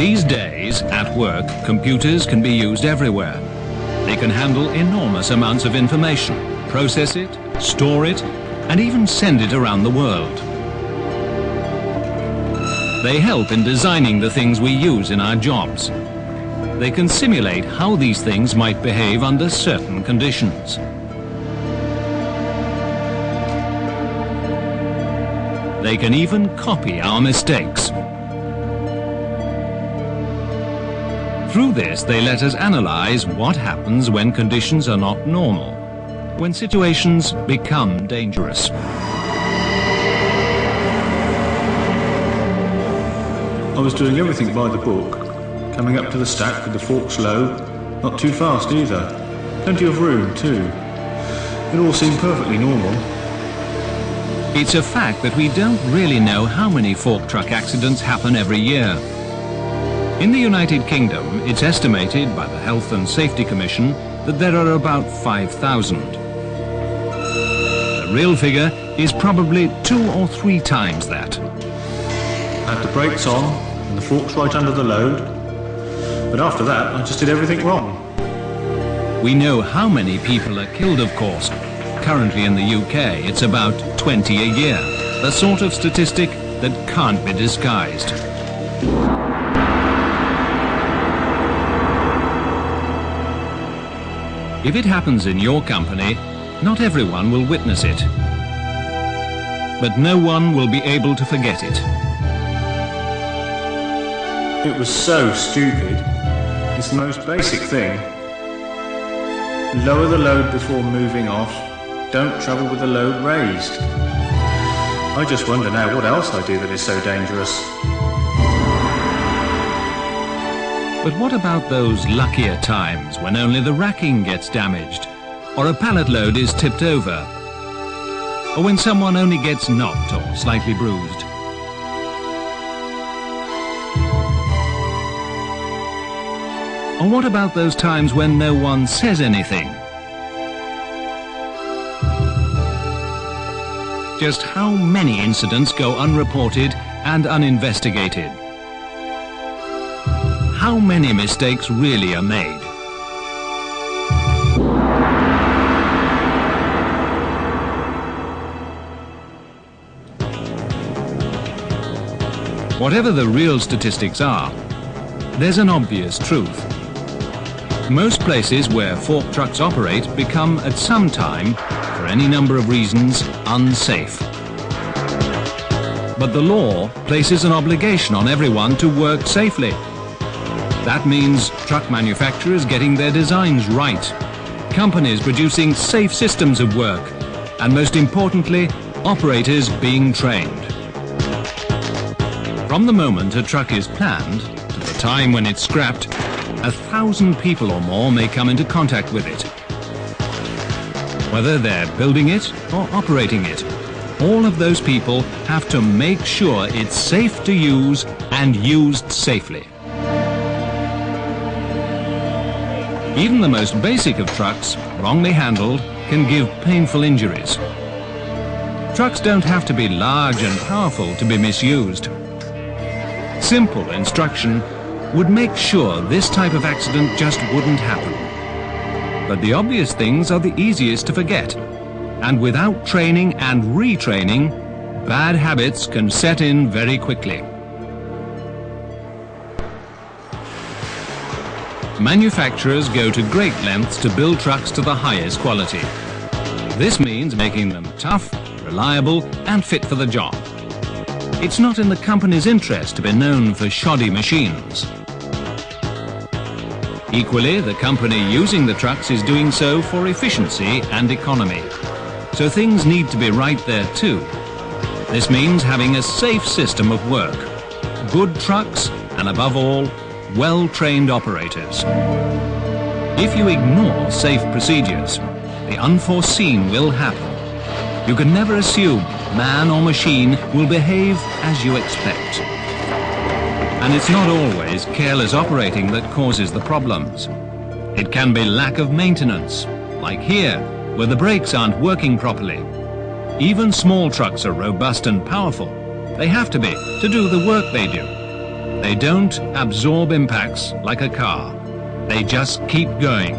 These days, at work, computers can be used everywhere. They can handle enormous amounts of information, process it, store it, and even send it around the world. They help in designing the things we use in our jobs. They can simulate how these things might behave under certain conditions. They can even copy our mistakes. Through this, they let us analyze what happens when conditions are not normal, when situations become dangerous. I was doing everything by the book, coming up to the stack with the forks low, not too fast either. Plenty of room too. It all seemed perfectly normal. It's a fact that we don't really know how many fork truck accidents happen every year. In the United Kingdom, it's estimated by the Health and Safety Commission that there are about 5,000. The real figure is probably 2 or 3 times that. I had the brakes on and the forks right under the load, but after that I just did everything wrong. We know how many people are killed, of course. Currently in the UK, it's about 20 a year, a sort of statistic that can't be disguised. If it happens in your company, not everyone will witness it. But no one will be able to forget it. It was so stupid. It's the most basic thing. Lower the load before moving off. Don't travel with the load raised. I just wonder now what else I do that is so dangerous. But what about those luckier times when only the racking gets damaged, or a pallet load is tipped over, or when someone only gets knocked or slightly bruised? Or what about those times when no one says anything? Just how many incidents go unreported and uninvestigated? How many mistakes really are made? Whatever the real statistics are, there's an obvious truth. Most places where fork trucks operate become at some time, for any number of reasons, unsafe. But the law places an obligation on everyone to work safely. That means truck manufacturers getting their designs right, companies producing safe systems of work, and most importantly, operators being trained. From the moment a truck is planned to the time when it's scrapped, 1,000 people or more may come into contact with it. Whether they're building it or operating it, all of those people have to make sure it's safe to use and used safely. Even the most basic of trucks, wrongly handled, can give painful injuries. Trucks don't have to be large and powerful to be misused. Simple instruction would make sure this type of accident just wouldn't happen. But the obvious things are the easiest to forget. And without training and retraining, bad habits can set in very quickly. Manufacturers go to great lengths to build trucks to the highest quality. This means making them tough, reliable, and fit for the job. It's not in the company's interest to be known for shoddy machines. Equally, the company using the trucks is doing so for efficiency and economy. So things need to be right there too. This means having a safe system of work, good trucks, and above all, well-trained operators. If you ignore safe procedures, the unforeseen will happen. You can never assume man or machine will behave as you expect. And it's not always careless operating that causes the problems. It can be lack of maintenance, like here, where the brakes aren't working properly. Even small trucks are robust and powerful. They have to be to do the work they do. They don't absorb impacts like a car. They just keep going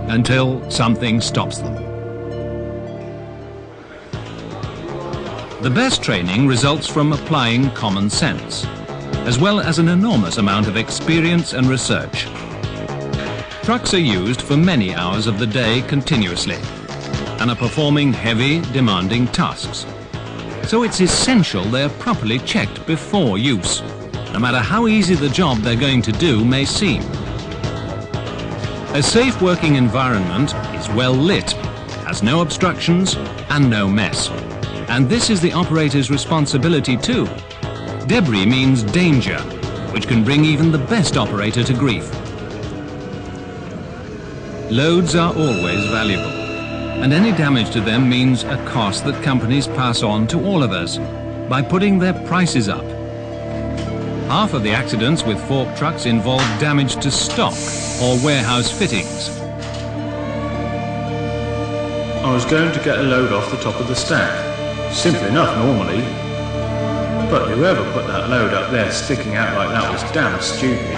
until something stops them. The best training results from applying common sense, as well as an enormous amount of experience and research. Trucks are used for many hours of the day continuously and are performing heavy, demanding tasks. So it's essential they're properly checked before use, no matter how easy the job they're going to do may seem. A safe working environment is well lit, has no obstructions and no mess. And this is the operator's responsibility too. Debris means danger, which can bring even the best operator to grief. Loads are always valuable, and any damage to them means a cost that companies pass on to all of us by putting their prices up. Half of the accidents with fork trucks involve damage to stock or warehouse fittings. I was going to get a load off the top of the stack. Simple enough normally. But whoever put that load up there sticking out like that was damn stupid.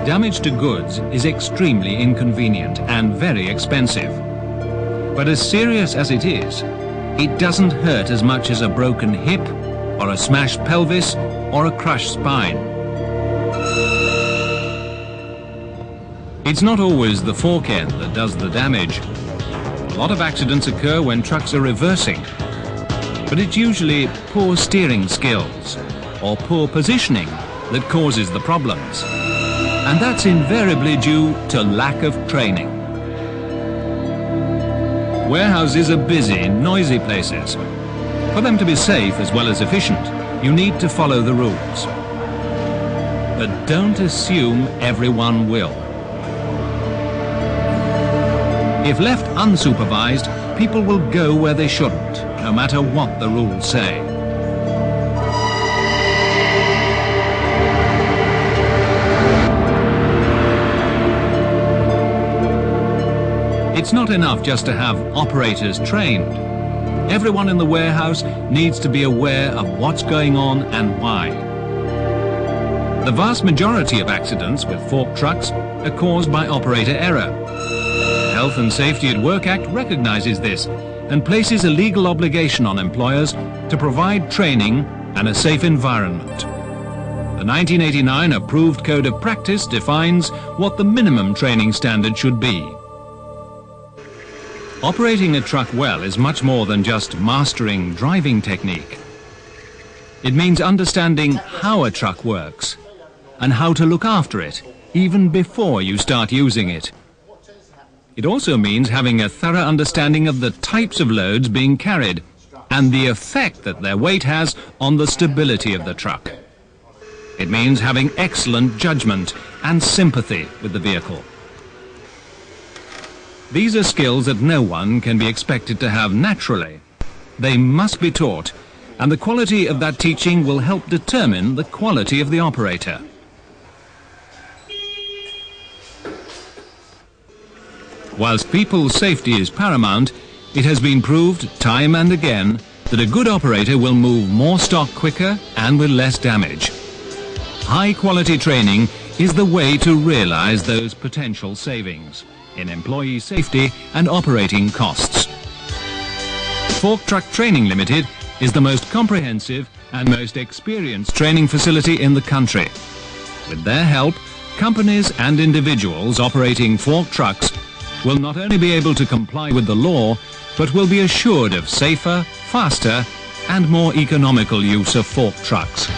Damage to goods is extremely inconvenient and very expensive. But as serious as it is, it doesn't hurt as much as a broken hip, or a smashed pelvis, or a crushed spine. It's not always the fork end that does the damage. A lot of accidents occur when trucks are reversing, but it's usually poor steering skills or poor positioning that causes the problems. And that's invariably due to lack of training. Warehouses are busy, noisy places. For them to be safe as well as efficient, you need to follow the rules. But don't assume everyone will. If left unsupervised, people will go where they shouldn't, no matter what the rules say. It's not enough just to have operators trained. Everyone in the warehouse needs to be aware of what's going on and why. The vast majority of accidents with fork trucks are caused by operator error. The Health and Safety at Work Act recognizes this and places a legal obligation on employers to provide training and a safe environment. The 1989 Approved Code of Practice defines what the minimum training standard should be. Operating a truck well is much more than just mastering driving technique. It means understanding how a truck works and how to look after it, even before you start using it. It also means having a thorough understanding of the types of loads being carried and the effect that their weight has on the stability of the truck. It means having excellent judgment and sympathy with the vehicle. These are skills that no one can be expected to have naturally. They must be taught, and the quality of that teaching will help determine the quality of the operator. Whilst people's safety is paramount, it has been proved time and again that a good operator will move more stock quicker and with less damage. High-quality training is the way to realize those potential savings in employee safety and operating costs. Fork Truck Training Limited is the most comprehensive and most experienced training facility in the country. With their help, companies and individuals operating fork trucks will not only be able to comply with the law, but will be assured of safer, faster, and more economical use of fork trucks.